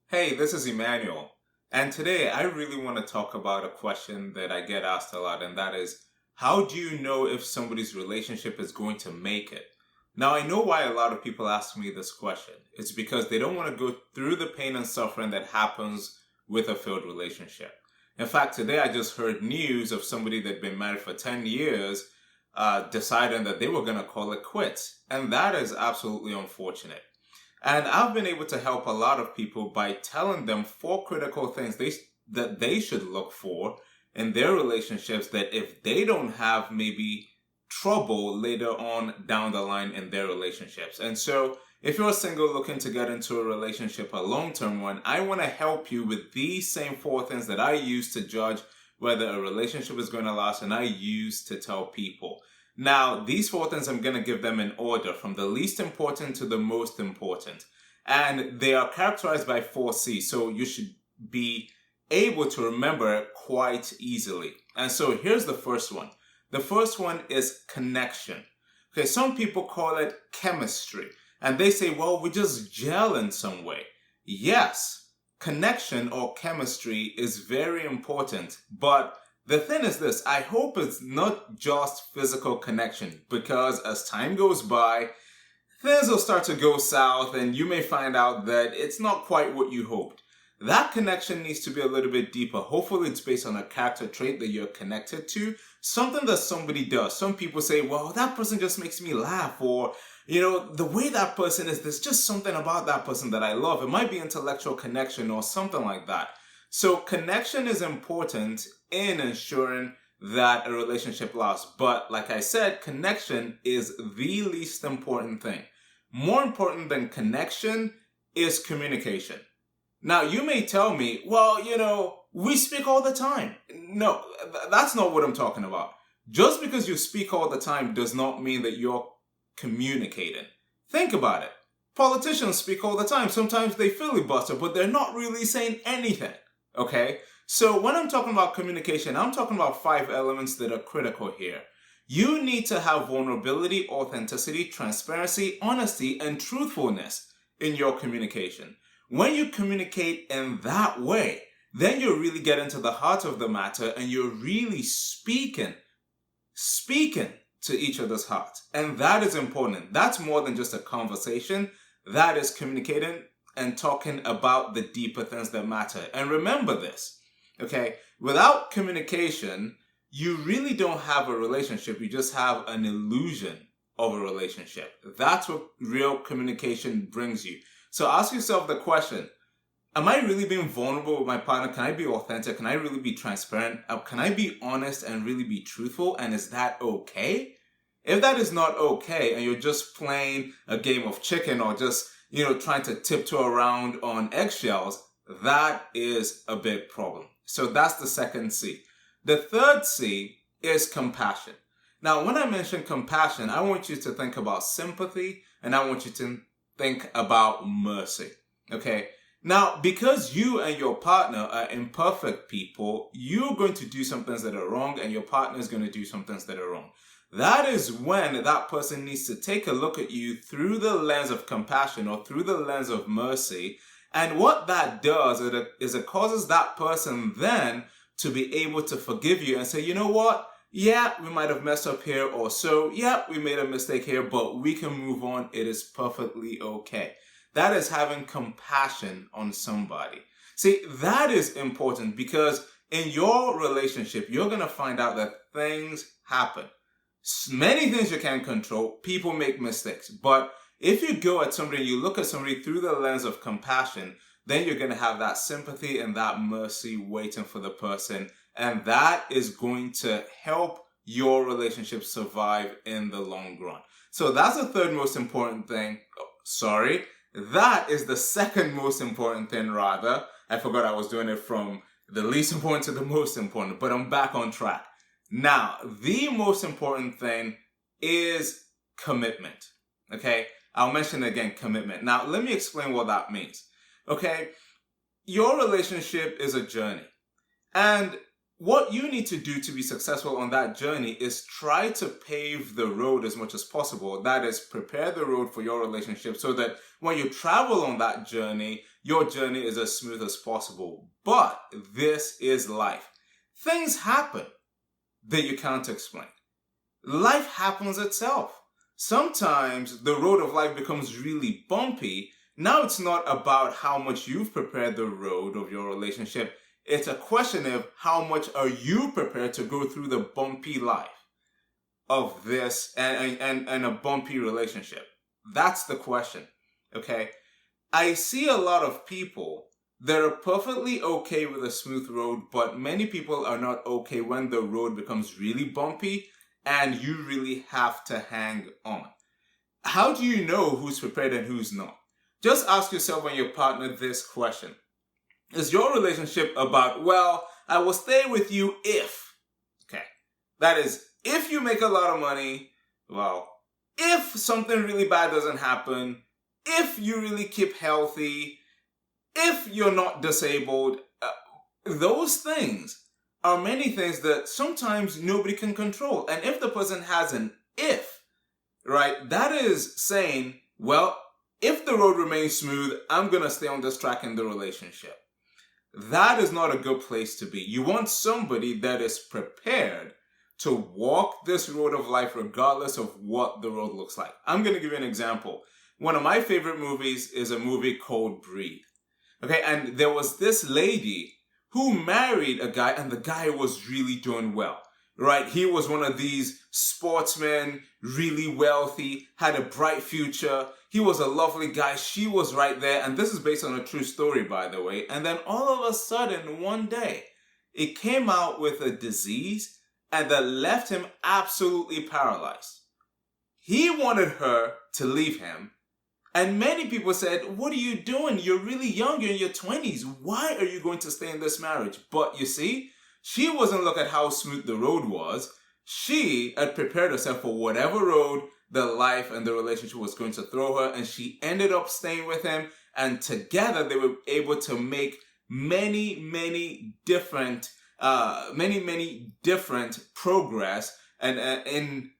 Hey, this is Emmanuel, and today I really want to talk about a question that I get asked a lot, and that is, how do you know if somebody's relationship is going to make it? Now, I know why a lot of people ask me this question. It's because they don't want to go through the pain and suffering that happens with a failed relationship. In fact, today I just heard news of somebody that had been married for 10 years deciding that they were going to call it quits, and that is absolutely unfortunate. And I've been able to help a lot of people by telling them four critical things that they should look for in their relationships that if they don't have maybe trouble later on down the line in their relationships. And so if you're single looking to get into a relationship, a long-term one, I want to help you with these same four things that I use to judge whether a relationship is going to last and I use to tell people. Now, these four things, I'm going to give them in order from the least important to the most important. And they are characterized by 4 C's, so you should be able to remember it quite easily. And so here's the first one. The first one is connection. Okay, some people call it chemistry. And they say, well, we just gel in some way. Yes, connection or chemistry is very important, but the thing is this, I hope it's not just physical connection, because as time goes by, things will start to go south and you may find out that it's not quite what you hoped. That connection needs to be a little bit deeper. Hopefully it's based on a character trait that you're connected to, something that somebody does. Some people say, well, that person just makes me laugh, or, the way that person is, there's just something about that person that I love. It might be intellectual connection or something like that. So connection is important in ensuring that a relationship lasts. But like I said, connection is the least important thing. More important than connection is communication. Now, you may tell me, well, we speak all the time. No, that's not what I'm talking about. Just because you speak all the time does not mean that you're communicating. Think about it. Politicians speak all the time. Sometimes they filibuster, but they're not really saying anything. Okay? So when I'm talking about communication, I'm talking about 5 elements that are critical here. You need to have vulnerability, authenticity, transparency, honesty, and truthfulness in your communication. When you communicate in that way, then you really get into the heart of the matter and you're really speaking to each other's heart. And that is important. That's more than just a conversation. That is communicating and talking about the deeper things that matter. And remember this, okay? Without communication, you really don't have a relationship. You just have an illusion of a relationship. That's what real communication brings you. So ask yourself the question, am I really being vulnerable with my partner? Can I be authentic? Can I really be transparent? Can I be honest and really be truthful? And is that okay? If that is not okay and you're just playing a game of chicken or just trying to tiptoe around on eggshells, that is a big problem. So that's the second C. The third C is compassion. Now, when I mention compassion, I want you to think about sympathy and I want you to think about mercy. Okay? Now, because you and your partner are imperfect people, you're going to do some things that are wrong and your partner is going to do some things that are wrong. That is when that person needs to take a look at you through the lens of compassion or through the lens of mercy. And what that does is it causes that person then to be able to forgive you and say, you know what? Yeah, we might have messed up here, or so, yeah, we made a mistake here, but we can move on. It is perfectly okay. That is having compassion on somebody. See, that is important because in your relationship, you're going to find out that things happen. Many things you can't control. People make mistakes. But if you go at somebody and you look at somebody through the lens of compassion, then you're going to have that sympathy and that mercy waiting for the person. And that is going to help your relationship survive in the long run. So that's the third most important thing. That is the second most important thing, rather. I forgot I was doing it from the least important to the most important, but I'm back on track. Now, the most important thing is commitment. Okay? I'll mention again, commitment. Now, let me explain what that means. Okay? Your relationship is a journey. And what you need to do to be successful on that journey is try to pave the road as much as possible. That is, prepare the road for your relationship so that when you travel on that journey, your journey is as smooth as possible. But this is life. Things happen that you can't explain. Life happens itself. Sometimes the road of life becomes really bumpy. Now it's not about how much you've prepared the road of your relationship. It's a question of how much are you prepared to go through the bumpy life of this and a bumpy relationship. That's the question, okay? I see a lot of people that are perfectly okay with a smooth road, but many people are not okay when the road becomes really bumpy and you really have to hang on. How do you know who's prepared and who's not? Just ask yourself and your partner this question. Is your relationship about, well, I will stay with you if, okay, that is, if you make a lot of money, well, if something really bad doesn't happen, if you really keep healthy, if you're not disabled, those things are many things that sometimes nobody can control. And if the person has an if, right, that is saying, well, if the road remains smooth, I'm going to stay on this track in the relationship. That is not a good place to be. You want somebody that is prepared to walk this road of life regardless of what the road looks like. I'm going to give you an example. One of my favorite movies is a movie called Breathe. Okay, and there was this lady who married a guy, and the guy was really doing well, right? He was one of these sportsmen, really wealthy, had a bright future. He was a lovely guy. She was right there. And this is based on a true story, by the way. And then all of a sudden, one day, it came out with a disease and that left him absolutely paralyzed. He wanted her to leave him. And many people said, what are you doing? You're really young. You're in your 20s. Why are you going to stay in this marriage? But you see, she wasn't looking at how smooth the road was. She had prepared herself for whatever road the life and the relationship was going to throw her, and she ended up staying with him, and together they were able to make many different progress and in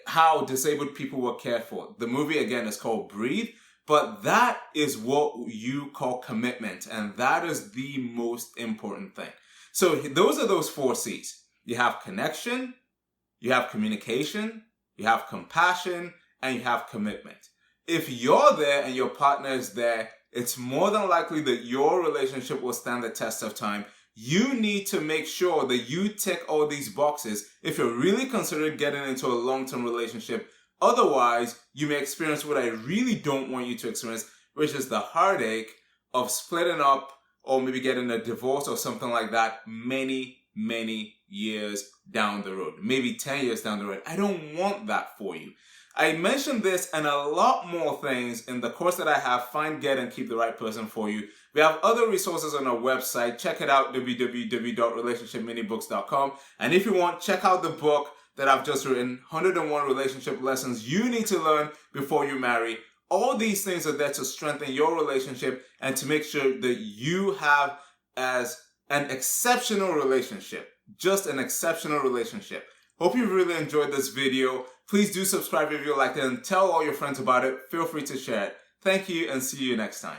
how disabled people were cared for. The movie again is called Breathe, but that is what you call commitment, and that is the most important thing. So those are those 4 C's. You have connection, you have communication, you have compassion, and you have commitment. If you're there and your partner is there, it's more than likely that your relationship will stand the test of time. You need to make sure that you tick all these boxes if you're really considering getting into a long-term relationship. Otherwise, you may experience what I really don't want you to experience, which is the heartache of splitting up or maybe getting a divorce or something like that many years down the road, maybe 10 years down the road. I don't want that for you. I mentioned this and a lot more things in the course that I have, Find, Get, and Keep the Right Person for You. We have other resources on our website. Check it out, www.relationshipminibooks.com. And if you want, check out the book that I've just written, 101 Relationship Lessons You Need to Learn Before You Marry. All these things are there to strengthen your relationship and to make sure that you have as an exceptional relationship, just an exceptional relationship. Hope you really enjoyed this video. Please do subscribe if you liked it and tell all your friends about it. Feel free to share it. Thank you and see you next time.